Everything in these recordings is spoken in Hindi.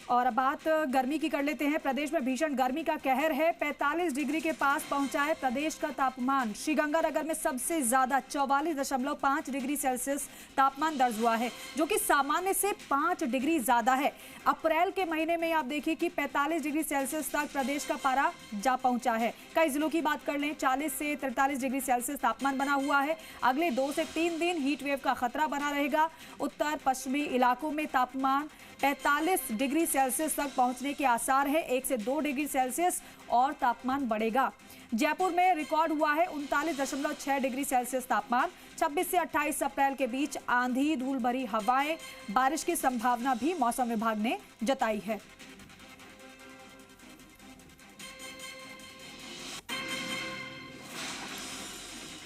और अब बात गर्मी की कर लेते हैं। प्रदेश में भीषण गर्मी का कहर है। 45 डिग्री के पास पहुंचा है प्रदेश का तापमान। श्रीगंगानगर में सबसे ज्यादा 44.5 डिग्री सेल्सियस तापमान दर्ज हुआ है, जो कि सामान्य से 5 डिग्री ज्यादा है। अप्रैल के महीने में आप देखिए कि 45 डिग्री सेल्सियस तक प्रदेश का पारा जा पहुंचा है। कई जिलों की बात कर लें, 40 से 43 डिग्री सेल्सियस तापमान बना हुआ है। अगले 2 से 3 दिन हीट वेव का खतरा बना रहेगा। उत्तर पश्चिमी इलाकों में तापमान 45 डिग्री सेल्सियस तक पहुंचने के आसार है। 1 से 2 डिग्री सेल्सियस और तापमान बढ़ेगा। जयपुर में रिकॉर्ड हुआ है 39.6 डिग्री सेल्सियस तापमान। 26 से 28 अप्रैल के बीच आंधी, धूल भरी हवाएं, बारिश की संभावना भी मौसम विभाग ने जताई है।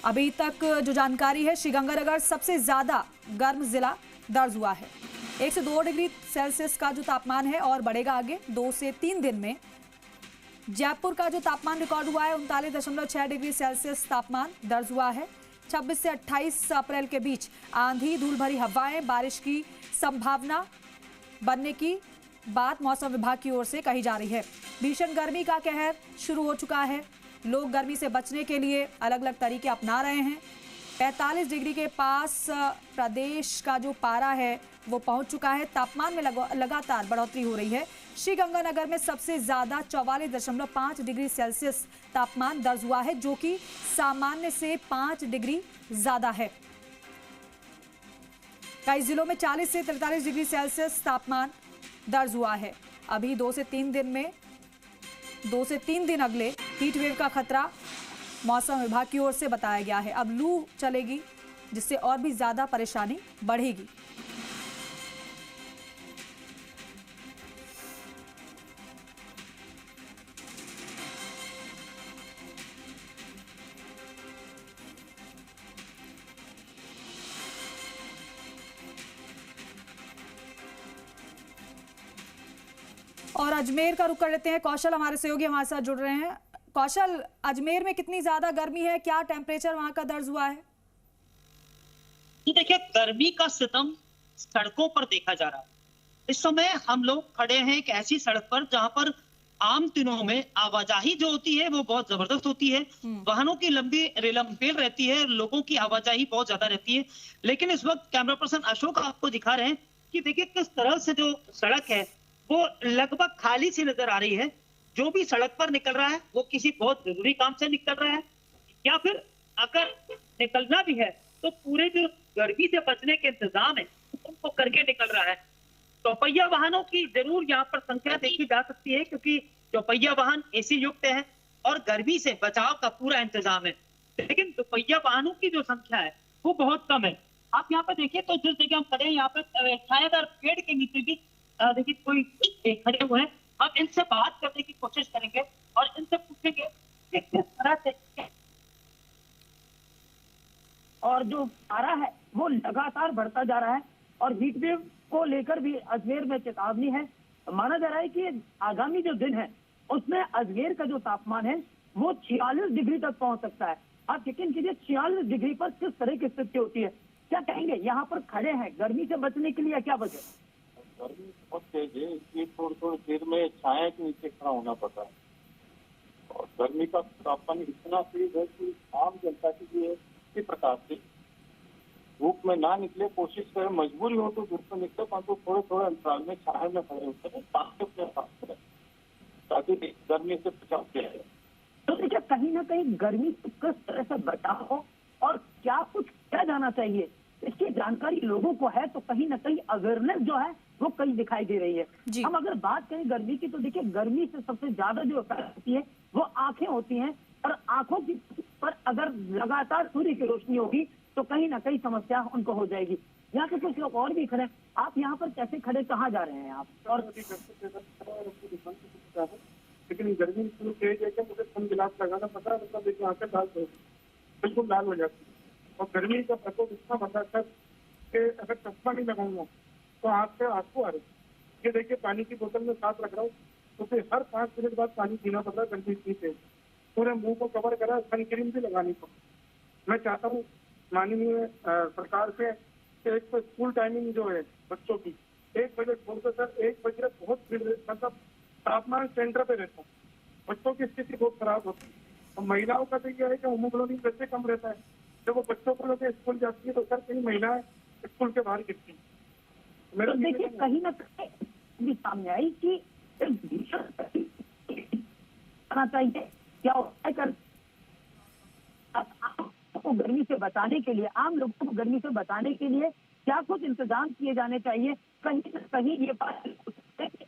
अभी तक जो जानकारी है, श्रीगंगानगर सबसे ज्यादा गर्म जिला दर्ज हुआ है। 1 से 2 डिग्री सेल्सियस का जो तापमान है और बढ़ेगा आगे 2 से 3 दिन में। जयपुर का जो तापमान रिकॉर्ड हुआ है 39.6 डिग्री सेल्सियस तापमान दर्ज हुआ है। 26 से 28 अप्रैल के बीच आंधी, धूल भरी हवाएं, बारिश की संभावना बनने की बात मौसम विभाग की ओर से कही जा रही है। भीषण गर्मी का कहर शुरू हो चुका है। लोग गर्मी से बचने के लिए अलग अलग तरीके अपना रहे हैं। 45 डिग्री के पास प्रदेश का जो पारा है वो पहुंच चुका है। तापमान में लगातार बढ़ोतरी हो रही है। श्रीगंगानगर में सबसे ज्यादा 44.5 डिग्री सेल्सियस तापमान दर्ज हुआ है, जो कि सामान्य से 5 डिग्री ज्यादा है। कई जिलों में 40 से 43 डिग्री सेल्सियस तापमान दर्ज हुआ है। अभी 2 से 3 दिन अगले हीट वेव का खतरा मौसम विभाग की ओर से बताया गया है। अब लू चलेगी, जिससे और भी ज्यादा परेशानी बढ़ेगी। और अजमेर का रुख कर लेते हैं। कौशल हमारे सहयोगी हमारे साथ जुड़ रहे हैं। कौशल, अजमेर में कितनी ज्यादा गर्मी है, क्या टेम्परेचर वहां का दर्ज हुआ है? देखिए, गर्मी का सितम सड़कों पर देखा जा रहा है। इस समय हम लोग खड़े हैं एक ऐसी सड़क पर जहां पर आम दिनों में आवाजाही जो होती है वो बहुत जबरदस्त होती है। वाहनों की लंबी रेलमपेल रहती है, लोगों की आवाजाही बहुत ज्यादा रहती है। लेकिन इस वक्त कैमरा पर्सन अशोक आपको दिखा रहे हैं कि देखिए किस तरह से जो सड़क है वो लगभग खाली सी नजर आ रही है। जो भी सड़क पर निकल रहा है वो किसी बहुत जरूरी काम से निकल रहा है, या फिर अगर निकलना भी है तो पूरे जो गर्मी से बचने के इंतजाम है उनको करके निकल रहा है। चौपहिया वाहनों की जरूर यहाँ पर संख्या देखी जा सकती है, क्योंकि चौपहिया वाहन एसी युक्त है और गर्मी से बचाव का पूरा इंतजाम है। लेकिन दोपहिया वाहनों की जो संख्या है वो बहुत कम है। आप यहाँ पे देखिए तो जिस जगह हम खड़े हैं यहाँ पे छायादार पेड़ के नीचे भी देखिए कोई खड़े हुए हैं। हम इनसे बात करने की कोशिश करेंगे और इनसे पूछेंगे कि किस तरह से और जो पारा है वो लगातार बढ़ता जा रहा है और हीट वेव को लेकर भी अजमेर में चेतावनी है। माना जा रहा है कि आगामी जो दिन है उसमें अजमेर का जो तापमान है वो 46 डिग्री तक पहुंच सकता है। आप यकीन कीजिए 46 डिग्री पर किस तरह की स्थिति होती है। क्या कहेंगे, यहाँ पर खड़े हैं गर्मी से बचने के लिए क्या वजह? गर्मी बहुत तेज है, इसलिए थोड़ी देर में छाया के नीचे खड़ा होना पड़ता है। और गर्मी का तापमान इतना तेज है कि आम जनता के लिए इसी प्रकार से धूप में ना निकले, कोशिश करें, मजबूरी हो तो धूप में निकले, परंतु थोड़े अंतराल में छाया में खड़े होते हैं ताकि गर्मी से बचाव किया जाए। तो देखिए कहीं ना कहीं गर्मी से किस तरह से बचाव हो और क्या कुछ किया जाना चाहिए, इसकी जानकारी लोगों को है तो कहीं ना कहीं अवेयरनेस जो है वो कहीं दिखाई दे रही है। हम अगर बात करें गर्मी की तो देखिए गर्मी से सबसे ज्यादा जो असर होती है वो आंखें होती हैं, और आंखों की पर अगर लगातार सूर्य की रोशनी होगी तो कहीं ना कहीं समस्या उनको हो जाएगी। यहाँ पे कुछ लोग और भी खड़े, आप यहाँ पर कैसे खड़े, कहाँ जा रहे हैं आप? और लेकिन गर्मी इतनी तेज है कि मुझे सन गिलास लगाना पड़ा, मतलब देखिए आंखें बिल्कुल लाल हो जाती है। और गर्मी का प्रकोप इतना बढ़ा था कि अगर चश्मा नहीं लगाऊंगा तो आँख से आंसू आ रहे। ये देखिए पानी की बोतल में साथ रख रहा हूँ तो फिर हर 5 मिनट बाद पानी पीना पड़ रहा है। गर्मी इतनी तेज, पूरे मुंह को कवर करा, सन क्रीम भी लगानी पड़ी। मैं चाहता हूँ माननीय सरकार से एक तो स्कूल टाइमिंग जो है बच्चों की 1 बजे खोलते सर, 1 बजे बहुत भीड़, मतलब तापमान सेंटर पे रहता है, बच्चों की स्थिति बहुत खराब होती है। और महिलाओं का तो यह है कि हीमोग्लोबिन वैसे कम रहता है, जब वो बच्चों को लेकर स्कूल जाती है तो सर कई महिलाएं स्कूल के बाहर गिरती हैं। तो देखिए कहीं ना कहीं सामने आई कि आना चाहिए क्या कर को गर्मी से बचाने के लिए, आम लोगों को गर्मी से बचाने के लिए क्या कुछ इंतजाम किए जाने चाहिए। कहीं न कहीं ये बात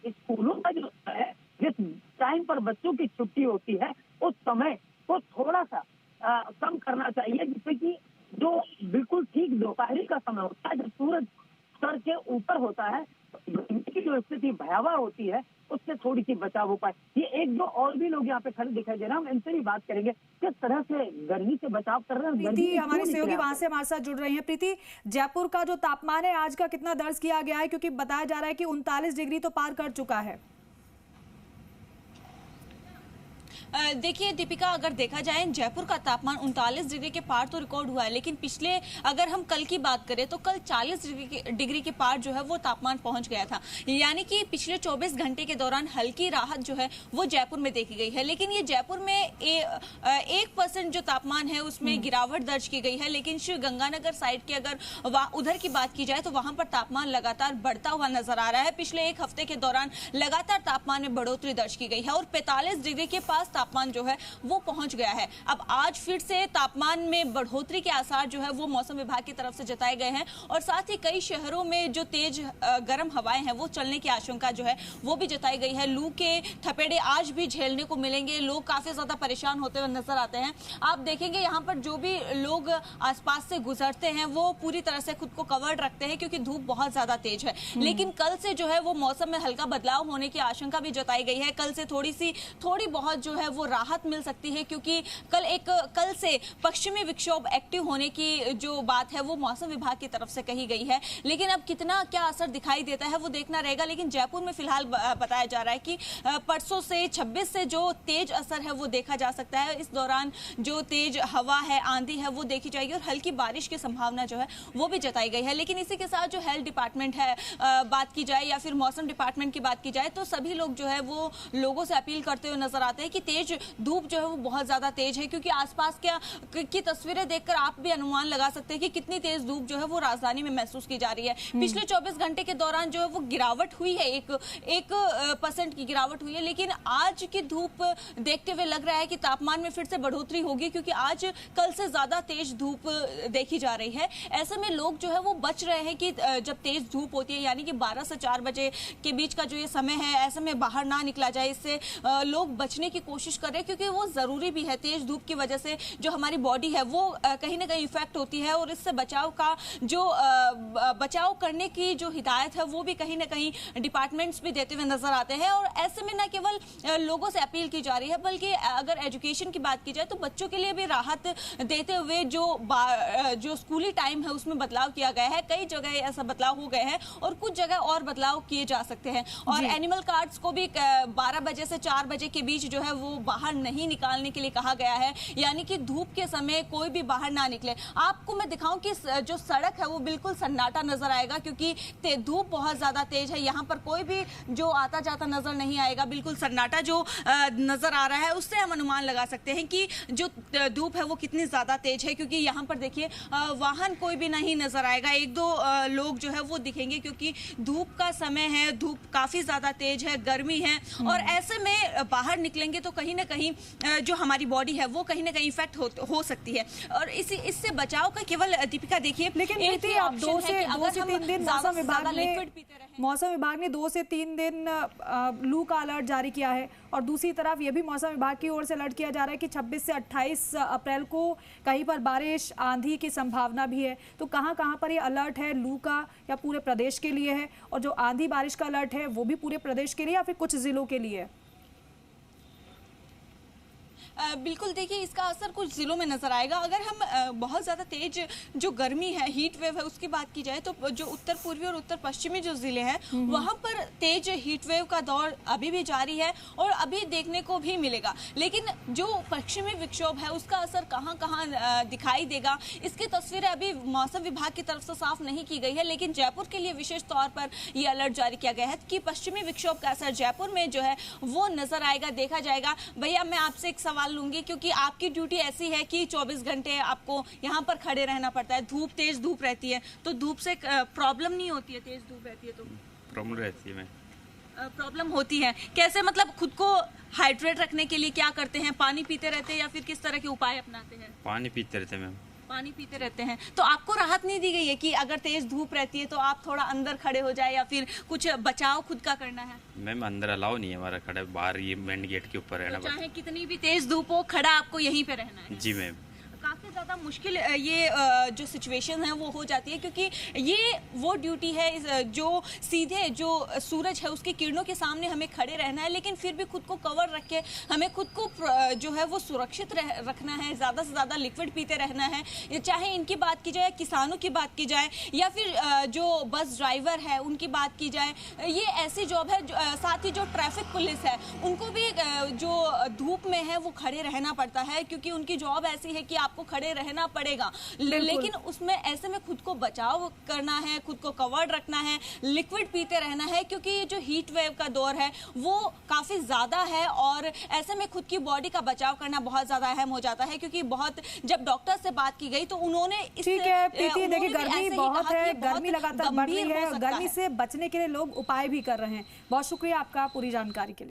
स्कूलों का जो है, जिस टाइम पर बच्चों की छुट्टी होती है उस समय को थोड़ा सा कम करना चाहिए, जिससे कि जो बिल्कुल ठीक दोपहरी का समय होता है, जब सूरज सर के ऊपर होता है, गर्मी की जो स्थिति भयावह होती है उससे थोड़ी सी बचाव हो पाए। ये एक दो और भी लोग यहाँ पे खड़े दिखाई दे रहे हैं, हम इनसे भी बात करेंगे किस तरह से गर्मी से बचाव कर रहे हैं। प्रीति हमारी सहयोगी वहां से हमारे साथ जुड़ रही हैं। प्रीति, जयपुर का जो तापमान है आज का कितना दर्ज किया गया है, क्योंकि बताया जा रहा है कि 39 डिग्री तो पार कर चुका है। देखिए दीपिका, अगर देखा जाए जयपुर का तापमान 39 डिग्री के पार तो रिकॉर्ड हुआ है, लेकिन पिछले अगर हम कल की बात करें तो कल 40 डिग्री के पार जो है वो तापमान पहुंच गया था। यानी कि पिछले 24 घंटे के दौरान हल्की राहत जो है वो जयपुर में देखी गई है। लेकिन ये जयपुर में 1% जो तापमान है उसमें गिरावट दर्ज की गई है, लेकिन श्री गंगानगर साइड की अगर उधर की बात की जाए तो वहां पर तापमान लगातार बढ़ता हुआ नजर आ रहा है। पिछले एक हफ्ते के दौरान लगातार तापमान में बढ़ोतरी दर्ज की गई है और 45 डिग्री के पास तापमान जो है वो पहुंच गया है। अब आज फिर से तापमान में बढ़ोतरी के आसार जो है वो मौसम विभाग की तरफ से जताए गए हैं और साथ ही कई शहरों में जो तेज गर्म हवाएं हैं वो चलने की आशंका जो है वो भी जताई गई है। लू के थपेड़े आज भी झेलने को मिलेंगे, लोग काफी ज्यादा परेशान होते हुए नजर आते हैं। आप देखेंगे यहाँ पर जो भी लोग आसपास से गुजरते हैं वो पूरी तरह से खुद को कवर्ड रखते हैं क्योंकि धूप बहुत ज्यादा तेज है। लेकिन कल से जो है वो मौसम में हल्का बदलाव होने की आशंका भी जताई गई है। कल से थोड़ी बहुत जो है वो राहत मिल सकती है क्योंकि कल से पश्चिमी विक्षोभ एक्टिव होने की जो बात है वो मौसम विभाग की तरफ से कही गई है। लेकिन अब कितना क्या असर दिखाई देता है वो देखना रहेगा। लेकिन जयपुर में फिलहाल बताया जा रहा है कि परसों से 26 से जो तेज असर है वो देखा जा सकता है। इस दौरान जो तेज हवा है, आंधी है वो देखी जाएगी और हल्की बारिश की संभावना जो है वो भी जताई गई है। लेकिन इसी के साथ जो हेल्थ डिपार्टमेंट है बात की जाए या फिर मौसम डिपार्टमेंट की बात की जाए तो सभी लोग जो है वो लोगों से अपील करते हुए नजर आते हैं कि तेज धूप जो है वो बहुत ज्यादा तेज है क्योंकि आसपास की तस्वीरें देखकर आप भी अनुमान लगा सकते हैं कि कितनी तेज धूप जो है वो राजधानी में महसूस की जा रही है। पिछले 24 घंटे के दौरान जो है वो गिरावट हुई है, 1% की गिरावट हुई है। लेकिन आज की धूप देखते हुए लग रहा है कि तापमान में फिर से बढ़ोतरी होगी क्योंकि आज कल से ज्यादा तेज धूप देखी जा रही है। ऐसे में लोग जो है वो बच रहे हैं कि जब तेज धूप होती है यानी कि 12 से 4 बजे के बीच का जो ये समय है ऐसे में बाहर ना निकला जाए, इससे लोग बचने की कोशिश कर रहे हैं क्योंकि वो जरूरी भी है। तेज धूप की वजह से जो हमारी बॉडी है वो कहीं ना कहीं इफेक्ट होती है और इससे बचाव का जो बचाव करने की जो हिदायत है वो भी कहीं ना कहीं डिपार्टमेंट्स भी देते हुए नजर आते हैं। और ऐसे में न केवल लोगों से अपील की जा रही है बल्कि अगर एजुकेशन की बात की जाए तो बच्चों के लिए भी राहत देते हुए जो स्कूली टाइम है उसमें बदलाव किया गया है। कई जगह ऐसा बदलाव हो गए हैं और कुछ जगह और बदलाव किए जा सकते हैं। और एनिमल कार्ड्स को भी 12 बजे से 4 बजे के बीच जो है वो बाहर नहीं निकालने के लिए कहा गया है, यानी कि धूप के समय कोई भी बाहर ना निकले। आपको मैं दिखाऊं कि जो सड़क है वो बिल्कुल सन्नाटा नजर आएगा क्योंकि धूप बहुत ज्यादा तेज है। यहाँ पर कोई भी जो आता जाता नजर नहीं आएगा, बिल्कुल सन्नाटा जो नजर आ रहा है उससे हम अनुमान लगा सकते हैं कि जो धूप है वो कितनी ज्यादा तेज है क्योंकि यहाँ पर देखिए वाहन कोई भी नहीं नजर आएगा, 1-2 लोग जो है वो दिखेंगे क्योंकि धूप का समय है, धूप काफी ज्यादा तेज है, गर्मी है और ऐसे में बाहर निकलेंगे तो कहीं ना कहीं जो हमारी बॉडी है वो कहीं ना कहीं इफेक्ट हो सकती है। और इससे बचाव का केवल दीपिका देखिए, लेकिन आप 2 से 3 दिन मौसम विभाग ने 2 से 3 दिन लू का अलर्ट जारी किया है और दूसरी तरफ ये भी मौसम विभाग की ओर से अलर्ट किया जा रहा है कि 26 से 28 अप्रैल को कहीं पर बारिश आंधी की संभावना भी है। तो कहां पर ये अलर्ट है लू का या पूरे प्रदेश के लिए है, और जो आंधी बारिश का अलर्ट है वो भी पूरे प्रदेश के लिए या फिर कुछ जिलों के लिए है? बिल्कुल, देखिए इसका असर कुछ जिलों में नजर आएगा। अगर हम बहुत ज़्यादा तेज जो गर्मी है, हीट वेव है, उसकी बात की जाए तो जो उत्तर पूर्वी और उत्तर पश्चिमी जो जिले हैं वहाँ पर तेज हीट वेव का दौर अभी भी जारी है और अभी देखने को भी मिलेगा। लेकिन जो पश्चिमी विक्षोभ है उसका असर कहाँ कहाँ दिखाई देगा, इसकी तस्वीरें अभी मौसम विभाग की तरफ से साफ नहीं की गई है। लेकिन जयपुर के लिए विशेष तौर पर ये अलर्ट जारी किया गया है कि पश्चिमी विक्षोभ का असर जयपुर में जो है वो नजर आएगा, देखा जाएगा। भैया, मैं आपसे एक सवाल लूंगी, क्योंकि आपकी ड्यूटी ऐसी है कि 24 घंटे आपको यहाँ पर खड़े रहना पड़ता है, तेज धूप रहती है, तो धूप से प्रॉब्लम नहीं होती है? तेज धूप रहती है तो प्रॉब्लम रहती है, प्रॉब्लम होती है। कैसे, मतलब खुद को हाइड्रेट रखने के लिए क्या करते हैं? पानी पीते रहते हैं या फिर किस तरह के उपाय अपनाते हैं? पानी पीते रहते हैं मैम। पानी पीते रहते हैं। तो आपको राहत नहीं दी गई है कि अगर तेज धूप रहती है तो आप थोड़ा अंदर खड़े हो जाए या फिर कुछ बचाव खुद का करना है? मैम अंदर अलाउ नहीं है हमारा, खड़े बाहर ये मेन गेट के ऊपर रहना पड़ता है। चाहे कितनी भी तेज धूप हो, खड़ा आपको यहीं पे रहना है? जी मैम। काफ़ी ज़्यादा मुश्किल ये जो सिचुएशन है वो हो जाती है, क्योंकि ये वो ड्यूटी है जो सीधे जो सूरज है उसकी किरणों के सामने हमें खड़े रहना है, लेकिन फिर भी खुद को कवर रख के हमें खुद को जो है वो सुरक्षित रखना है, ज़्यादा से ज़्यादा लिक्विड पीते रहना है। चाहे इनकी बात की जाए, किसानों की बात की जाए या फिर जो बस ड्राइवर है उनकी बात की जाए, ये ऐसी जॉब है। साथ ही जो ट्रैफिक पुलिस है उनको भी जो धूप में है वो खड़े रहना पड़ता है, क्योंकि उनकी जॉब ऐसी है कि आपको खड़े रहना पड़ेगा। लेकिन उसमें ऐसे में खुद को बचाव करना है, खुद को कवर्ड रखना है, लिक्विड पीते रहना है, क्योंकि ये जो हीट वेव का दौर है वो काफी ज्यादा है और ऐसे में खुद की बॉडी का बचाव करना बहुत ज्यादा अहम हो जाता है। क्योंकि बहुत जब डॉक्टर से बात की गई तो उन्होंने ठीक है प्रीति, देखिए गर्मी बहुत है, गर्मी लगातार बढ़ रही है, गर्मी से बचने के लिए लोग उपाय भी कर रहे हैं। बहुत शुक्रिया आपका पूरी जानकारी के लिए।